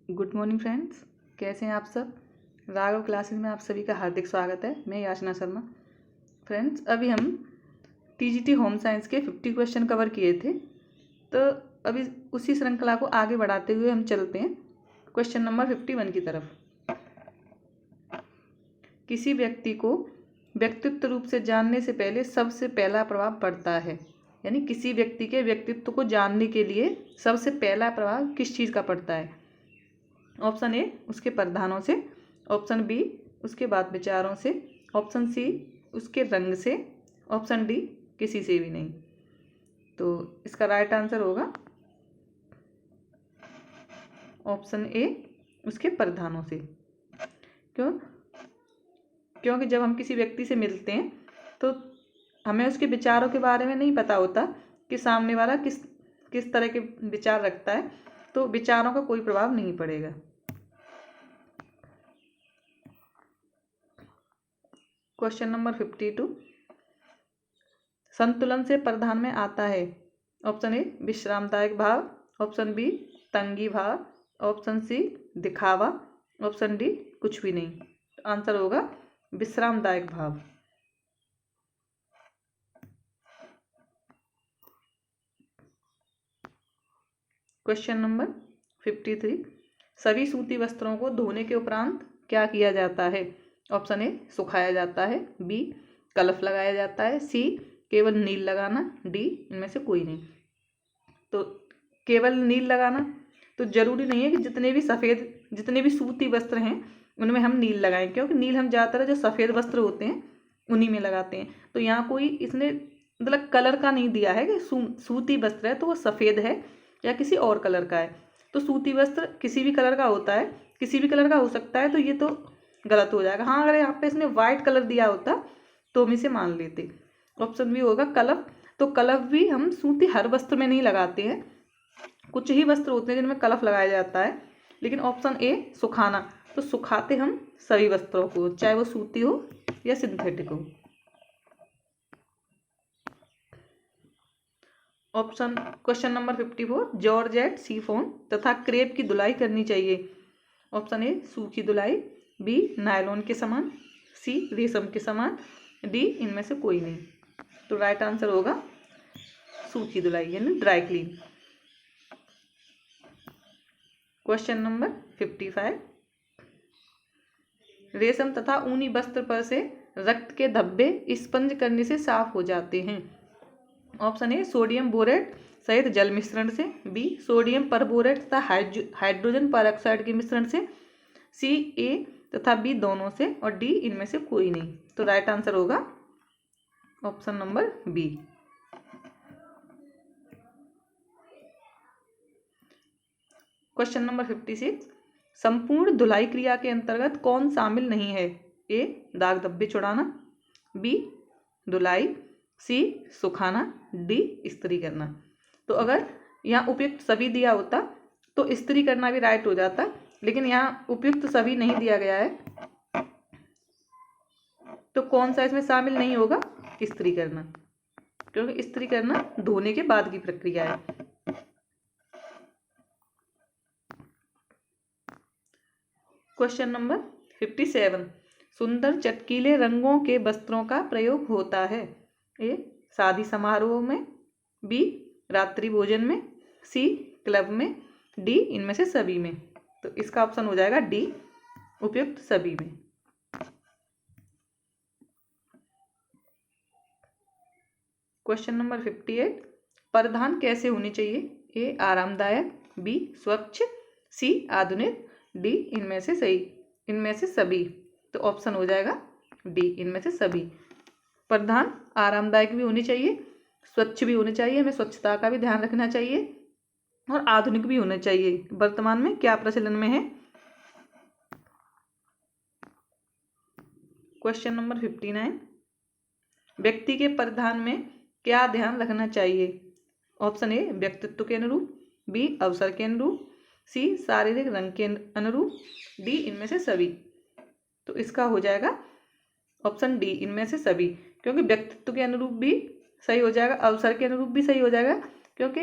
Good morning friends, कैसे हैं आप सब। राघव क्लासेस में आप सभी का हार्दिक स्वागत है। मैं याचना शर्मा। फ्रेंड्स, अभी हम टीजीटी होम साइंस के 50 क्वेश्चन कवर किए थे, तो अभी उसी श्रृंखला को आगे बढ़ाते हुए हम चलते हैं क्वेश्चन नंबर 51 की तरफ। किसी व्यक्ति को व्यक्तित्व रूप से जानने से पहले सबसे पहला प्रभाव पड़ता है, यानी किसी व्यक्ति के व्यक्तित्व को जानने के लिए सबसे पहला प्रभाव किस चीज़ का पड़ता है। ऑप्शन ए उसके परिधानों से, ऑप्शन बी उसके बात विचारों से, ऑप्शन सी उसके रंग से, ऑप्शन डी किसी से भी नहीं। तो इसका राइट आंसर होगा ऑप्शन ए उसके परिधानों से। क्योंकि जब हम किसी व्यक्ति से मिलते हैं तो हमें उसके विचारों के बारे में नहीं पता होता कि सामने वाला किस तरह के विचार रखता है, तो विचारों का कोई प्रभाव नहीं पड़ेगा। क्वेश्चन नंबर 52, संतुलन से परिधान में आता है। ऑप्शन ए विश्रामदायक भाव, ऑप्शन बी तंगी भाव, ऑप्शन सी दिखावा, ऑप्शन डी कुछ भी नहीं। आंसर होगा विश्रामदायक भाव। क्वेश्चन नंबर 53, सभी सूती वस्त्रों को धोने के उपरांत क्या किया जाता है। ऑप्शन ए सुखाया जाता है, बी कलफ लगाया जाता है, सी केवल नील लगाना, डी इनमें से कोई नहीं। तो केवल नील लगाना तो जरूरी नहीं है कि जितने भी सूती वस्त्र हैं उनमें हम नील लगाएं, क्योंकि नील हम ज़्यादातर जो सफ़ेद वस्त्र होते हैं उन्हीं में लगाते हैं। तो यहाँ कोई इसने मतलब कलर का नहीं दिया है कि सूती वस्त्र है तो वो सफ़ेद है या किसी और कलर का है। तो सूती वस्त्र किसी भी कलर का होता है, किसी भी कलर का हो सकता है, तो ये तो गलत हो जाएगा। हाँ, अगर यहाँ पे इसने वाइट कलर दिया होता तो हम इसे मान लेते। ऑप्शन बी होगा कलफ। तो कलफ भी हम सूती हर वस्त्र में नहीं लगाते हैं, कुछ ही वस्त्र होते हैं जिनमें कलफ लगाया जाता है। लेकिन ऑप्शन ए सुखाना, तो सुखाते हम सभी वस्त्रों को, चाहे वो सूती हो या सिंथेटिक हो। Option question number 54, georgette, chiffon तथा क्रेप की धुलाई करनी चाहिए। ऑप्शन ए सूखी धुलाई, बी नायलॉन के समान, सी रेशम के समान, डी इनमें से कोई नहीं। तो राइट आंसर होगा सूखी धुलाई यानी ड्राई क्लीन। क्वेश्चन नंबर 55, रेशम तथा ऊनी वस्त्र पर से रक्त के धब्बे स्पंज करने से साफ हो जाते हैं। ऑप्शन ए सोडियम बोरेट सहित जल मिश्रण से, बी सोडियम परबोरेट तथा हाइड्रोजन पेरोक्साइड के मिश्रण से, सी ए तथा बी दोनों से, और डी इनमें से कोई नहीं। तो राइट आंसर होगा option number B. Question number 56, संपूर्ण धुलाई क्रिया के अंतर्गत कौन शामिल नहीं है। ए दाग धब्बे छुड़ाना, बी धुलाई, सी सुखाना, डी इस्त्री करना। तो अगर यहाँ उपयुक्त सभी दिया होता तो इस्त्री करना भी राइट हो जाता, लेकिन यहाँ उपयुक्त सभी नहीं दिया गया है, तो कौन सा इसमें शामिल नहीं होगा, इस्त्री करना, क्योंकि इस्त्री करना धोने के बाद की प्रक्रिया है। क्वेश्चन नंबर 57, सुंदर चटकीले रंगों के वस्त्रों का प्रयोग होता है। ए शादी समारोह में, बी रात्रि भोजन में, सी क्लब में, डी इनमें से सभी में। तो इसका ऑप्शन हो जाएगा डी उपयुक्त सभी में। क्वेश्चन नंबर 58, परिधान कैसे होने चाहिए। ए आरामदायक, बी स्वच्छ, सी आधुनिक, डी इनमें से सभी। तो ऑप्शन हो जाएगा डी इनमें से सभी। परिधान आरामदायक भी होनी चाहिए, स्वच्छ भी होने चाहिए, हमें स्वच्छता का भी ध्यान रखना चाहिए, और आधुनिक भी होने चाहिए। वर्तमान में क्या प्रचलन में है। क्वेश्चन नंबर 59, व्यक्ति के परिधान में क्या ध्यान रखना चाहिए। ऑप्शन ए व्यक्तित्व के अनुरूप, बी अवसर के अनुरूप, सी शारीरिक रंग के अनुरूप, डी इनमें से सभी। तो इसका हो जाएगा ऑप्शन डी इनमें से सभी, क्योंकि व्यक्तित्व के अनुरूप भी सही हो जाएगा, अवसर के अनुरूप भी सही हो जाएगा, क्योंकि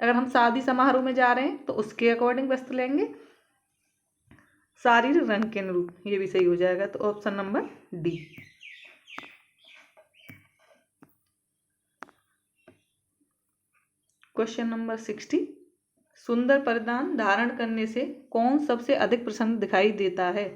अगर हम शादी समारोह में जा रहे हैं तो उसके अकॉर्डिंग वस्त्र लेंगे, शारीरिक रंग के अनुरूप, ये भी सही हो जाएगा। तो option number D. Question number 60, सुंदर परिधान धारण करने से कौन सबसे अधिक प्रसन्न दिखाई देता है?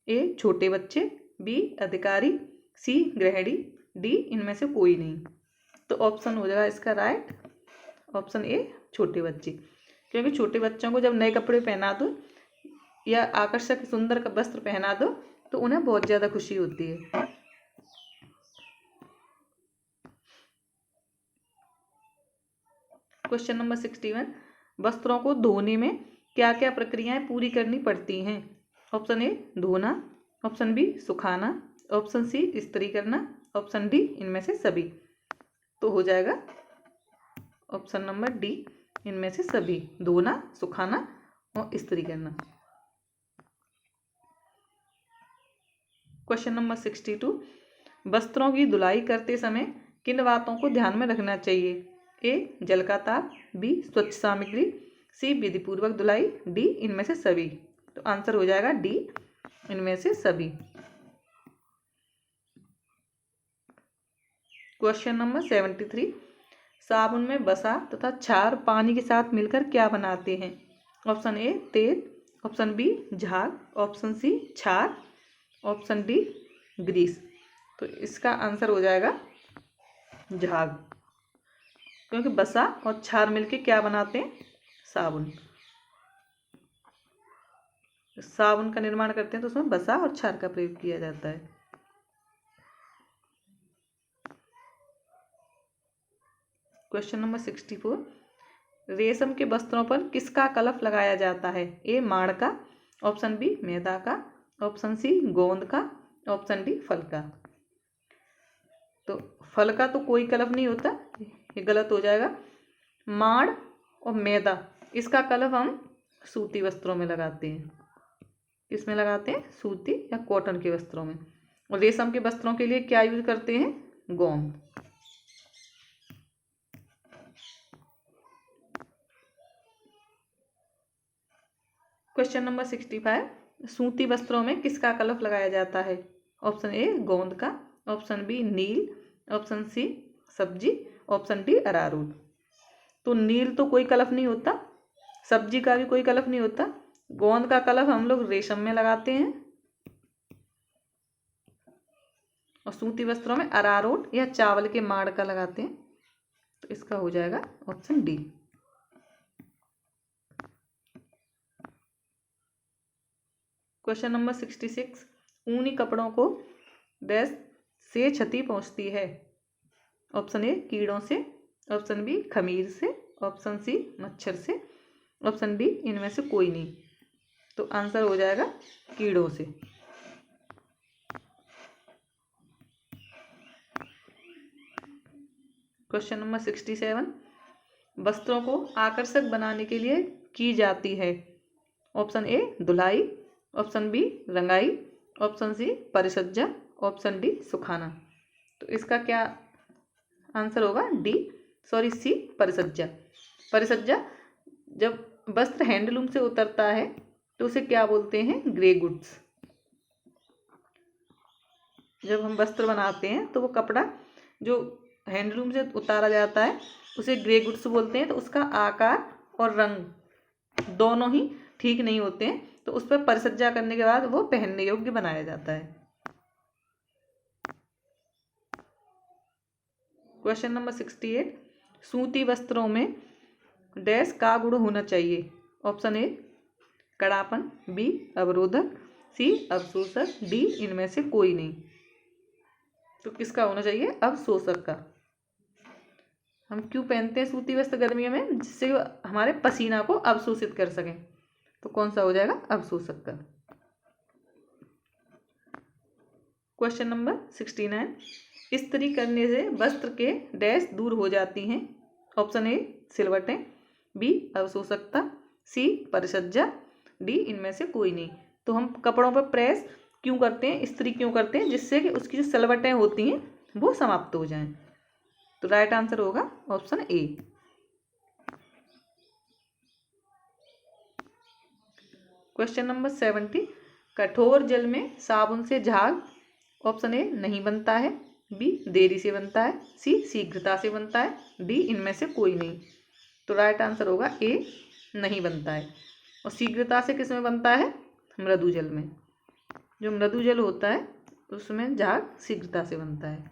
ए छोटे बच्चे, बी अधिकारी, सी गृहिणी, डी इनमें से कोई नहीं। तो ऑप्शन हो जाएगा इसका राइट, ऑप्शन ए छोटे बच्चे, क्योंकि छोटे बच्चों को जब नए कपड़े पहना दो या आकर्षक सुंदर वस्त्र पहना दो तो उन्हें बहुत ज़्यादा खुशी होती है। क्वेश्चन नंबर 61, वस्त्रों को धोने में क्या क्या प्रक्रियाएं पूरी करनी पड़ती हैं? ऑप्शन ए धोना, ऑप्शन बी सुखाना, ऑप्शन सी इस्त्री करना, ऑप्शन डी इनमें से सभी। तो हो जाएगा ऑप्शन नंबर डी, इनमें से सभी, धोना, सुखाना और इस्त्री करना। क्वेश्चन नंबर 62, वस्त्रों की धुलाई करते समय किन बातों को ध्यान में रखना चाहिए? ए जल का ताप, बी स्वच्छ सामग्री, सी विधिपूर्वक धुलाई, डी इनमें से सभी। तो आंसर हो जाएगा डी, इनमें से सभी। क्वेश्चन नंबर 73, साबुन में वसा तथा क्षार पानी के साथ मिलकर क्या बनाते हैं? ऑप्शन ए तेल, ऑप्शन बी झाग, ऑप्शन सी क्षार, ऑप्शन डी ग्रीस। तो इसका आंसर हो जाएगा झाग, क्योंकि वसा और क्षार मिलके क्या बनाते हैं? साबुन। साबुन का निर्माण करते हैं तो उसमें वसा और क्षार का प्रयोग किया जाता है। क्वेश्चन नंबर 64, रेशम के वस्त्रों पर किसका कलफ लगाया जाता है? ए माड़ का, ऑप्शन बी मैदा का, ऑप्शन सी गोंद का, ऑप्शन डी फल का। तो फल का तो कोई कलफ नहीं होता, ये गलत हो जाएगा। माड़ और मैदा, इसका कलफ हम सूती वस्त्रों में लगाते हैं। किस में लगाते हैं? सूती या कॉटन के वस्त्रों में। और रेशम के वस्त्रों के लिए क्या यूज करते हैं? गोंद। क्वेश्चन नंबर 65, सूती वस्त्रों में किसका कलफ लगाया जाता है? ऑप्शन ए गोंद का, option B Neil, option C सब्जी, ऑप्शन डी अरारोट। तो नील तो कोई कलफ नहीं होता, सब्जी का भी कोई कलफ नहीं होता, गोंद का कलफ हम लोग रेशम में लगाते हैं, और सूती वस्त्रों में अरारोट या चावल के माड़ का लगाते हैं। तो इसका हो जाएगा ऑप्शन डी। क्वेश्चन नंबर 66, ऊनी कपड़ों को डैश से क्षति पहुंचती है? ऑप्शन ए कीड़ों से, ऑप्शन बी खमीर से, ऑप्शन सी मच्छर से, ऑप्शन डी इनमें से कोई नहीं। तो आंसर हो जाएगा कीड़ों से। क्वेश्चन नंबर 67, वस्त्रों को आकर्षक बनाने के लिए की जाती है? ऑप्शन ए धुलाई, ऑप्शन बी रंगाई, ऑप्शन सी परिसज्जा, ऑप्शन डी सुखाना। तो इसका क्या आंसर होगा? D, sorry C परिसज्जा। परिसज्जा, जब वस्त्र हैंडलूम से उतरता है तो उसे क्या बोलते हैं? Grey goods. जब हम वस्त्र बनाते हैं तो वो कपड़ा जो हैंडलूम से उतारा जाता है उसे ग्रे गुड्स बोलते हैं। तो उसका आकार और रंग दोनों ही ठीक नहीं होते हैं, तो उस पर परिसज्जा करने के बाद वो पहनने योग्य बनाया जाता है। क्वेश्चन नंबर 68, सूती वस्त्रों में डैश का गुण होना चाहिए? ऑप्शन ए कड़ापन, बी अवरोधक, सी अवशोषक, डी इनमें से कोई नहीं। तो किसका होना चाहिए? अवशोषक का। हम क्यों पहनते हैं सूती वस्त्र गर्मियों में? जिससे हमारे पसीना को अवशोषित कर सकें। तो कौन सा हो जाएगा? अवशोषक का। क्वेश्चन नंबर 69, इस्त्री करने से वस्त्र के डैश दूर हो जाती हैं? ऑप्शन ए सिलवटें, बी अवशोषकता, सी परिसज्जा, डी इनमें से कोई नहीं। तो हम कपड़ों पर प्रेस क्यों करते हैं, इस्त्री क्यों करते हैं? जिससे कि उसकी जो सिलवटें होती हैं वो समाप्त हो जाएं। तो राइट आंसर होगा ऑप्शन ए। क्वेश्चन नंबर 70, कठोर जल में साबुन से झाग ऑप्शन ए नहीं बनता है, बी देरी से बनता है, सी शीघ्रता से बनता है, डी इनमें से कोई नहीं। तो राइट आंसर होगा ए नहीं बनता है। और शीघ्रता से किस में बनता है? मृदु जल में। जो मृदु जल होता है उसमें झाग शीघ्रता से बनता है।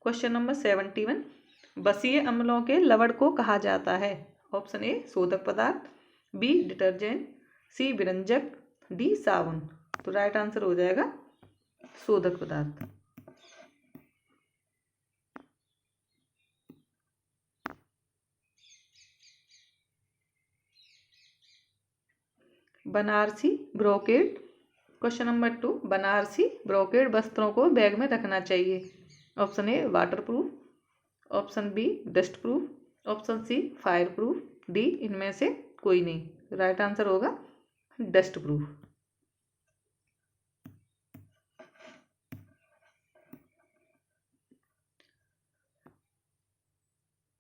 क्वेश्चन नंबर 71, बसीय अम्लों के लवण को कहा जाता है? ऑप्शन ए शोधक पदार्थ, बी डिटर्जेंट, सी विरंजक, डी साबुन। तो राइट आंसर हो जाएगा शोधक पदार्थ। Banarasi brocade. Question number 2, Banarasi brocade वस्त्रों को बैग में रखना चाहिए। Option A waterproof, option B dustproof, option C fireproof, D इनमें से कोई नहीं। राइट आंसर होगा डस्ट प्रूफ।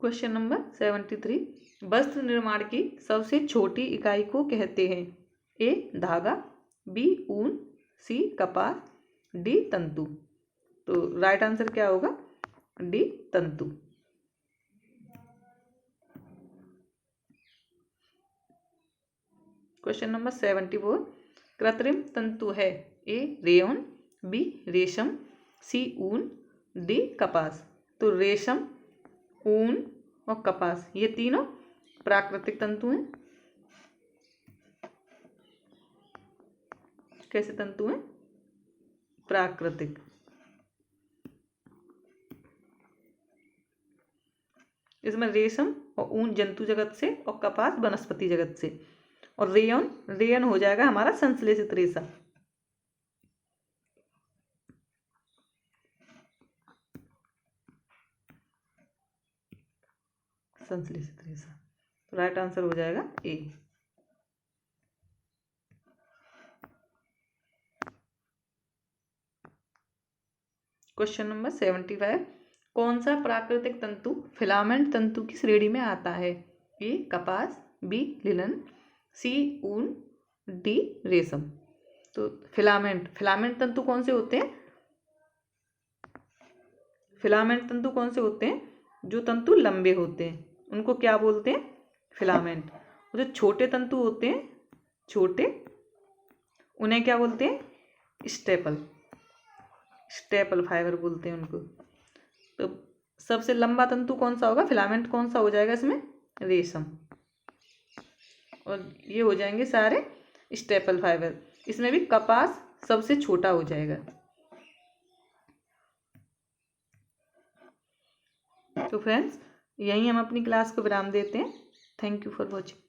क्वेश्चन नंबर 73, वस्त्र निर्माण की सबसे छोटी इकाई को कहते हैं? ए धागा, बी ऊन, सी कपास, डी तंतु। तो राइट आंसर क्या होगा? डी तंतु। क्वेश्चन नंबर 74, कृत्रिम तंतु है? ए रेयन, बी रेशम, सी ऊन, डी कपास। तो रेशम, ऊन और कपास ये तीनों प्राकृतिक तंतु हैं। कैसे तंतु हैं? प्राकृतिक। इसमें रेशम और ऊन जंतु जगत से और कपास वनस्पति जगत से। और रेयन हो जाएगा हमारा संश्लेषित रेशा। संश्लेषित रेशा। तो राइट आंसर हो जाएगा ए। क्वेश्चन नंबर 75, कौन सा प्राकृतिक तंतु फिलामेंट तंतु की श्रेणी में आता है? ए कपास, बी लिनन, सी ऊन, डी रेशम। तो फिलामेंट तंतु कौन से होते हैं? फिलामेंट तंतु कौन से होते हैं? जो तंतु लंबे होते हैं उनको क्या बोलते हैं? फिलामेंट। जो छोटे तंतु होते हैं, छोटे, उन्हें क्या बोलते हैं? स्टेपल फाइबर बोलते हैं उनको। तो सबसे लंबा तंतु कौन सा होगा? फिलामेंट कौन सा हो जाएगा इसमें? रेशम। और ये हो जाएंगे सारे स्टेपल फाइबर। इसमें भी कपास सबसे छोटा हो जाएगा। तो फ्रेंड्स, यहीं हम अपनी क्लास को विराम देते हैं। Thank you for watching.